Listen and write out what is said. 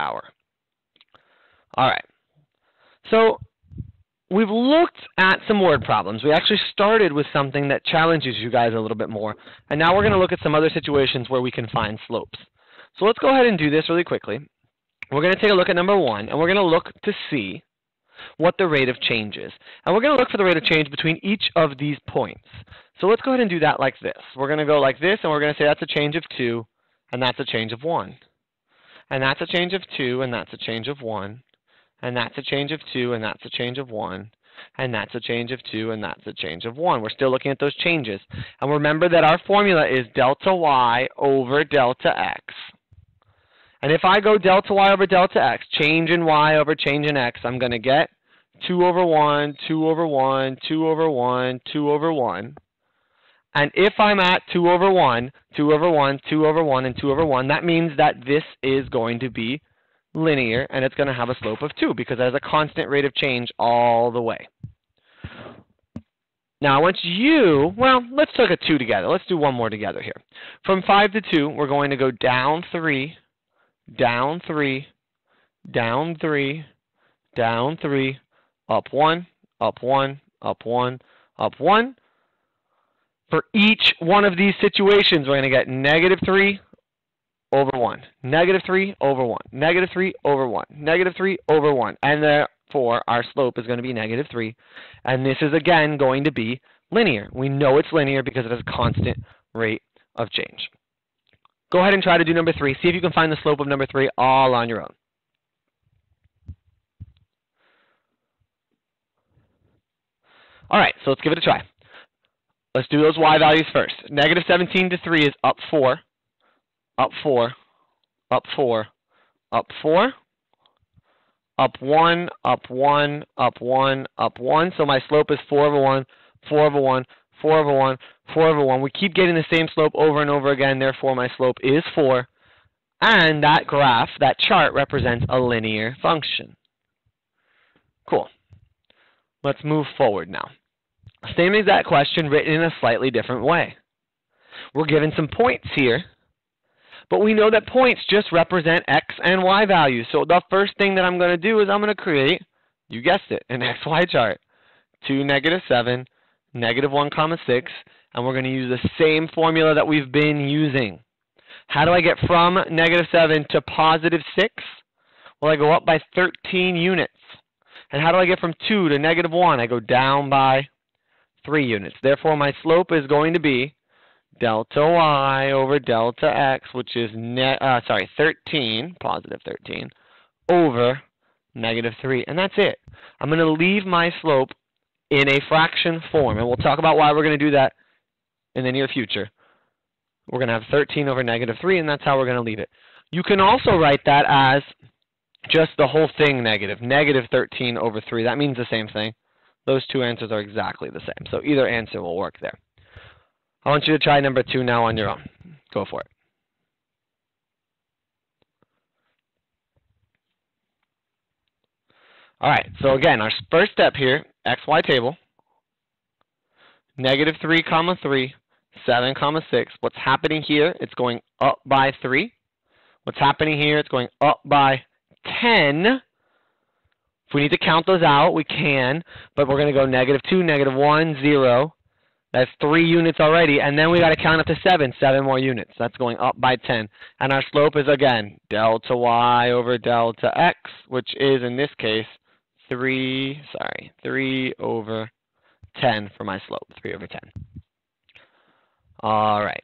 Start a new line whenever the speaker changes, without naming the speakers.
hour. All right. So we've looked at some word problems. We actually started with something that challenges you guys a little bit more. And now we're going to look at some other situations where we can find slopes. So let's go ahead and do this really quickly. We're going to take a look at number 1, and we're going to look to see what the rate of change is. And we're going to look for the rate of change between each of these points. So let's go ahead and do that like this. We're going to go like this, and we're going to say that's a change of 2, and that's a change of 1. And that's a change of 2, and that's a change of 1. And that's a change of 2, and that's a change of 1. And that's a change of 2, and that's a change of 1. We're still looking at those changes. And remember that our formula is delta y over delta x. And if I go delta y over delta x, change in y over change in x, I'm going to get 2 over 1, 2 over 1, 2 over 1, 2 over 1. And if I'm at 2 over 1, 2 over 1, 2 over 1, and 2 over 1, that means that this is going to be linear, and it's going to have a slope of 2 because it has a constant rate of change all the way. Now, I want you, well, let's look at 2 together. Let's do one more together here. From 5 to 2, we're going to go down 3, down 3, down 3, down 3, up 1, up 1, up 1, up 1. For each one of these situations, we're going to get negative 3 over 1, negative 3 over 1, negative 3 over 1, negative 3 over 1. And therefore, our slope is going to be negative 3. And this is, again, going to be linear. We know it's linear because it has a constant rate of change. Go ahead and try to do number 3. See if you can find the slope of number 3 all on your own. All right, so let's give it a try. Let's do those y values first. Negative 17 to 3 is up 4, up 4, up 4, up 4, up 1, up 1, up 1, up 1. So my slope is 4 over 1, 4 over 1, 4 over 1, 4 over 1. We keep getting the same slope over and over again. Therefore, my slope is 4. And that graph, that chart, represents a linear function. Cool. Let's move forward now. Same exact question written in a slightly different way. We're given some points here, but we know that points just represent x and y values. So the first thing that I'm going to do is I'm going to create, you guessed it, an xy chart. 2, negative 7, negative 1, comma 6, and we're going to use the same formula that we've been using. How do I get from negative 7 to positive 6? Well, I go up by 13 units. And how do I get from 2 to negative 1? I go down by 3 units. Therefore, my slope is going to be delta y over delta x, which is 13, positive 13, over negative 3. And that's it. I'm going to leave my slope in a fraction form. And we'll talk about why we're going to do that in the near future. We're going to have 13 over negative 3, and that's how we're going to leave it. You can also write that as just the whole thing negative, negative 13 over 3. That means the same thing. Those two answers are exactly the same. So either answer will work there. I want you to try number 2 now on your own. Go for it. All right, so again, our first step here, XY table, negative 3, comma 3, 7, comma 6. What's happening here? It's going up by 3. What's happening here? It's going up by 10. If we need to count those out, we can, but we're going to go negative 2, negative 1, 0. That's 3 units already, and then we got to count up to 7 more units. That's going up by 10. And our slope is, again, delta y over delta x, which is, in this case, 3 over 10 for my slope, 3 over 10. All right.